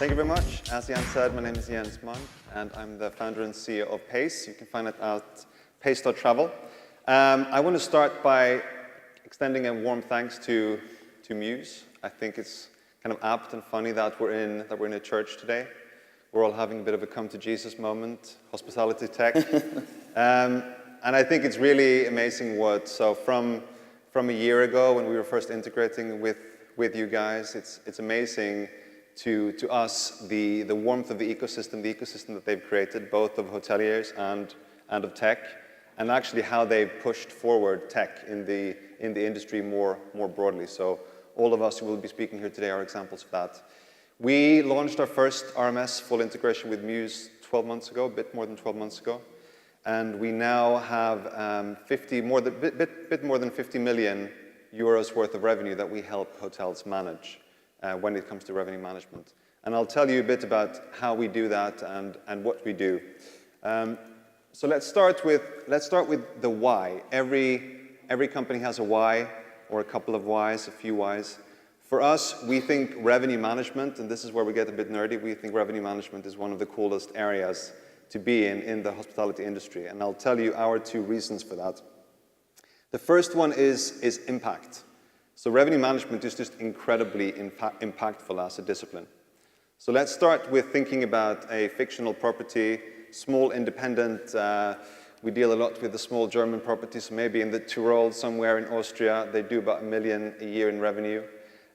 Thank you very much. As Jan said, my name is Jens Mang, and I'm the founder and CEO of Pace. You can find it at pace.travel. I want to start by extending a warm thanks to Mews. I think it's kind of apt and funny that we're in a church today. We're all having a bit of a come to Jesus moment, hospitality tech. And I think it's really amazing from a year ago when we were first integrating with you guys, it's amazing to us the warmth of the ecosystem that they've created, both of hoteliers and of tech, and actually how they've pushed forward tech in the industry more broadly. So all of us who will be speaking here today are examples of that. We launched our first RMS full integration with Mews 12 months ago, a bit more than 12 months ago. And we now have bit more than 50 million euros worth of revenue that we help hotels manage when it comes to revenue management. And I'll tell you a bit about how we do that and what we do. So let's start with the why. Every company has a why, or a couple of whys, a few whys. For us, we think revenue management, and this is where we get a bit nerdy, we think revenue management is one of the coolest areas to be in the hospitality industry. And I'll tell you our two reasons for that. The first one is impact. So revenue management is just incredibly impactful as a discipline. So let's start with thinking about a fictional property, small independent. We deal a lot with the small German properties, maybe in the Tyrol somewhere in Austria. They do about 1 million a year in revenue.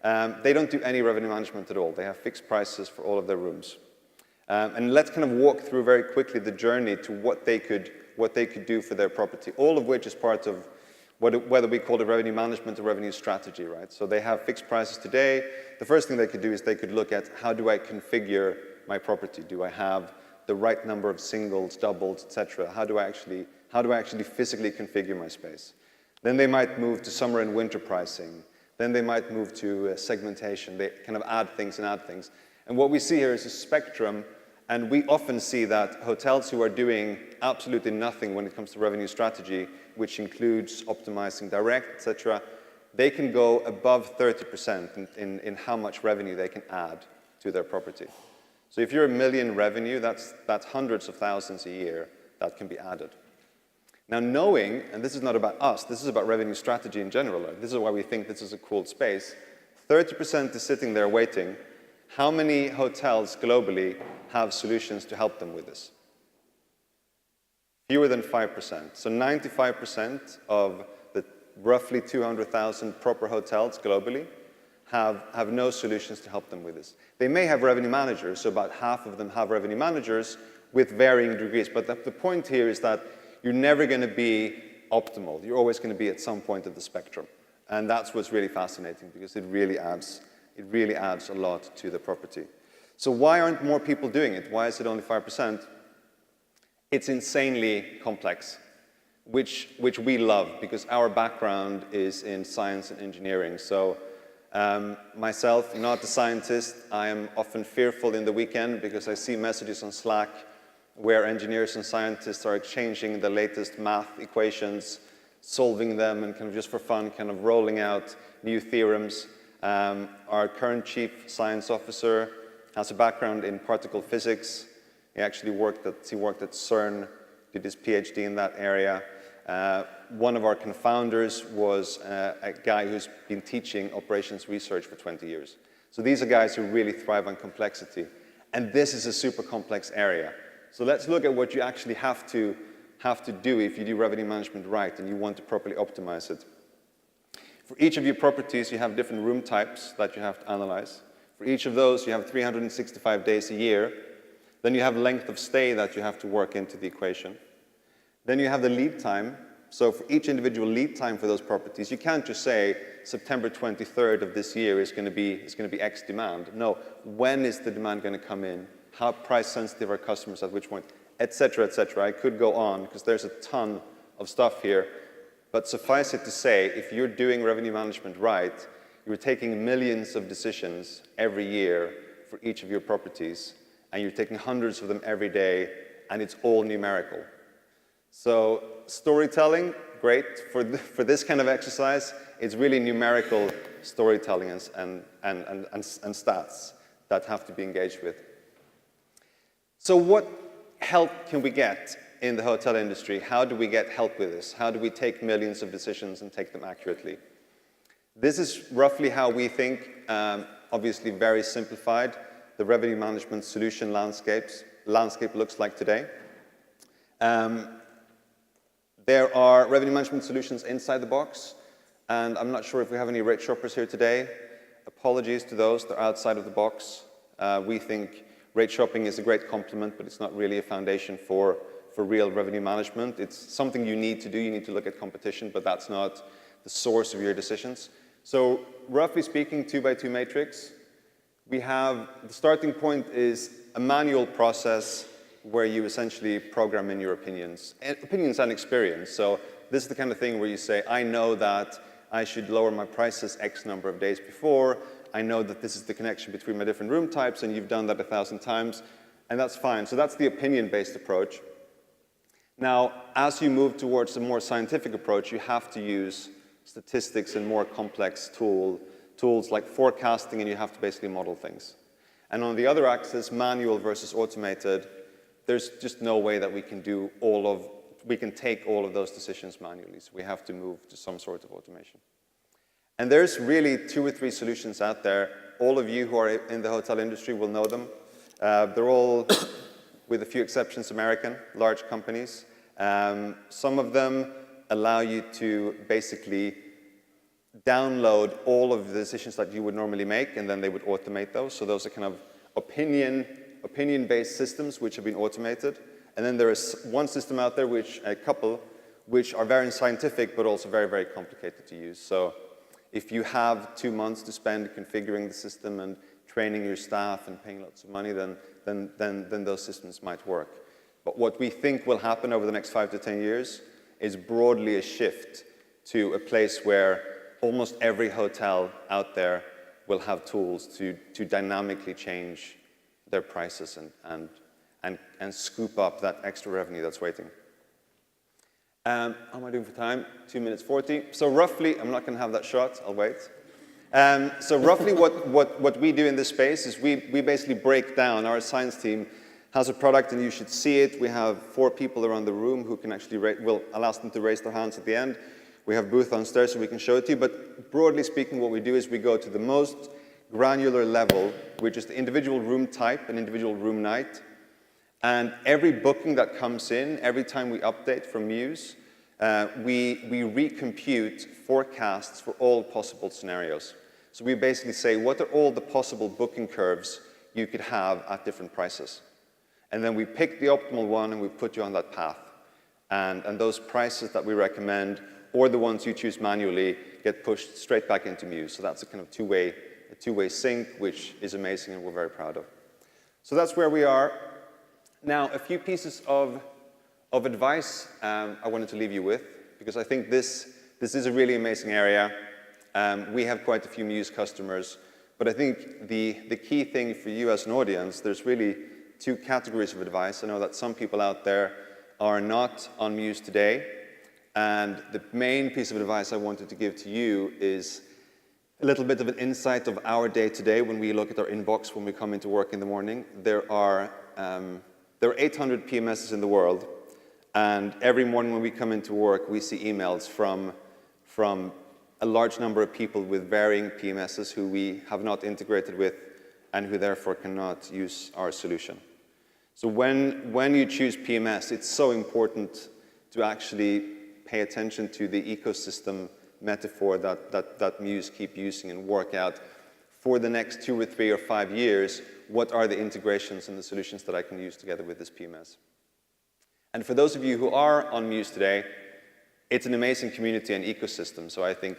They don't do any revenue management at all. They have fixed prices for all of their rooms. And let's kind of walk through very quickly the journey to what they could do for their property, all of which is part of whether we call it revenue management or revenue strategy, right? So they have fixed prices today. The first thing they could do is they could look at, how do I configure my property? Do I have the right number of singles, doubles, etc.? How do I actually physically configure my space? Then they might move to summer and winter pricing. Then they might move to segmentation. They kind of add things. And what we see here is a spectrum, and we often see that hotels who are doing absolutely nothing when it comes to revenue strategy, which includes optimizing direct, etc., they can go above 30% in how much revenue they can add to their property. So if you're 1 million revenue, that's hundreds of thousands a year that can be added. Now knowing, and this is not about us, this is about revenue strategy in general, this is why we think this is a cool space, 30% is sitting there waiting. How many hotels globally have solutions to help them with this? Fewer than 5%. So 95% of the roughly 200,000 proper hotels globally have no solutions to help them with this. They may have revenue managers, so about half of them have revenue managers with varying degrees. But the point here is that you're never going to be optimal. You're always going to be at some point of the spectrum. And that's what's really fascinating, because it really adds a lot to the property. So why aren't more people doing it? Why is it only 5%? It's insanely complex, which we love, because our background is in science and engineering. So myself, not a scientist, I am often fearful in the weekend because I see messages on Slack where engineers and scientists are exchanging the latest math equations, solving them, and kind of just for fun, kind of rolling out new theorems. Our current chief science officer has a background in particle physics. He actually worked at CERN, did his PhD in that area. One of our confounders was a guy who's been teaching operations research for 20 years. So these are guys who really thrive on complexity. And this is a super complex area. So let's look at what you actually have to do if you do revenue management right and you want to properly optimize it. For each of your properties, you have different room types that you have to analyze. For each of those, you have 365 days a year. Then you have length of stay that you have to work into the equation. Then you have the lead time. So for each individual lead time for those properties, you can't just say September 23rd of this year is going to be X demand. No, when is the demand going to come in? How price sensitive are customers at which point? Etc., etc. I could go on because there's a ton of stuff here. But suffice it to say, if you're doing revenue management right, you're taking millions of decisions every year for each of your properties, and you're taking hundreds of them every day, and it's all numerical. So storytelling, great. For this kind of exercise, it's really numerical storytelling and stats. that have to be engaged with. So what help can we get in the hotel industry? How do we get help with this? How do we take millions of decisions and take them accurately? This is roughly how we think, obviously very simplified, the revenue management solution landscape looks like today. There are revenue management solutions inside the box, and I'm not sure if we have any rate shoppers here today. Apologies to those that are outside of the box. We think rate shopping is a great complement, but it's not really a foundation for real revenue management. It's something you need to do. You need to look at competition, but that's not the source of your decisions. So roughly speaking, 2x2 matrix. We have, the starting point is a manual process where you essentially program in your opinions and experience. So this is the kind of thing where you say, I know that I should lower my prices X number of days before. I know that this is the connection between my different room types, and you've done that 1,000 times, and that's fine. So that's the opinion-based approach. Now, as you move towards a more scientific approach, you have to use statistics and more complex tools like forecasting, and you have to basically model things. And on the other axis, manual versus automated, there's just no way that we can take all of those decisions manually. So we have to move to some sort of automation. And there's really 2 or 3 solutions out there. All of you who are in the hotel industry will know them. They're all, with a few exceptions, American, large companies. Some of them allow you to basically download all of the decisions that you would normally make, and then they would automate those. So those are kind of opinion-based systems which have been automated. And then there is one system out there, a couple, which are very scientific, but also very, very complicated to use. So if you have 2 months to spend configuring the system and training your staff and paying lots of money, then those systems might work. But what we think will happen over the next 5 to 10 years is broadly a shift to a place where almost every hotel out there will have tools to dynamically change their prices and scoop up that extra revenue that's waiting. How am I doing for time? 2 minutes 40. So roughly, I'm not going to have that shot. I'll wait. So roughly what we do in this space is we basically break down. Our science team has a product, and you should see it. We have 4 people around the room who can actually I'll ask them to raise their hands at the end. We have a booth downstairs so we can show it to you. But broadly speaking, what we do is we go to the most granular level, which is the individual room type and individual room night. And every booking that comes in, every time we update from Mews, we recompute forecasts for all possible scenarios. So we basically say, what are all the possible booking curves you could have at different prices? And then we pick the optimal one, and we put you on that path. And those prices that we recommend, or the ones you choose manually, get pushed straight back into Mews. So that's a kind of two-way sync, which is amazing and we're very proud of. So that's where we are. Now, a few pieces of advice I wanted to leave you with, because I think this is a really amazing area. We have quite a few Mews customers, but I think the key thing for you as an audience, there's really 2 categories of advice. I know that some people out there are not on Mews today, and the main piece of advice I wanted to give to you is a little bit of an insight of our day-to-day when we look at our inbox when we come into work in the morning. There are 800 PMSs in the world, and every morning when we come into work, we see emails from a large number of people with varying PMSs who we have not integrated with and who therefore cannot use our solution. So when you choose PMS, it's so important to actually pay attention to the ecosystem metaphor that Mews keep using and work out for the next 2 or 3 or 5 years, what are the integrations and the solutions that I can use together with this PMS. And for those of you who are on Mews today, it's an amazing community and ecosystem. So I think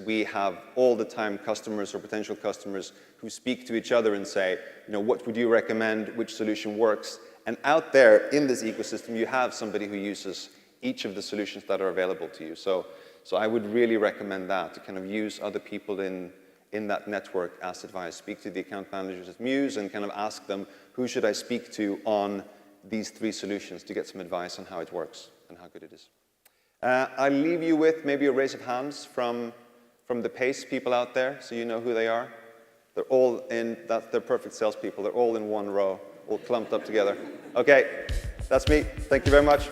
we have all the time customers or potential customers who speak to each other and say, what would you recommend, which solution works? And out there in this ecosystem, you have somebody who uses each of the solutions that are available to you. So I would really recommend that, to kind of use other people in that network as advice. Speak to the account managers at Mews and kind of ask them, who should I speak to on these 3 solutions to get some advice on how it works and how good it is. I'll leave you with maybe a raise of hands from the PACE people out there, so you know who they are. They're all in, they're perfect salespeople. They're all in one row, all clumped up together. Okay, that's me. Thank you very much.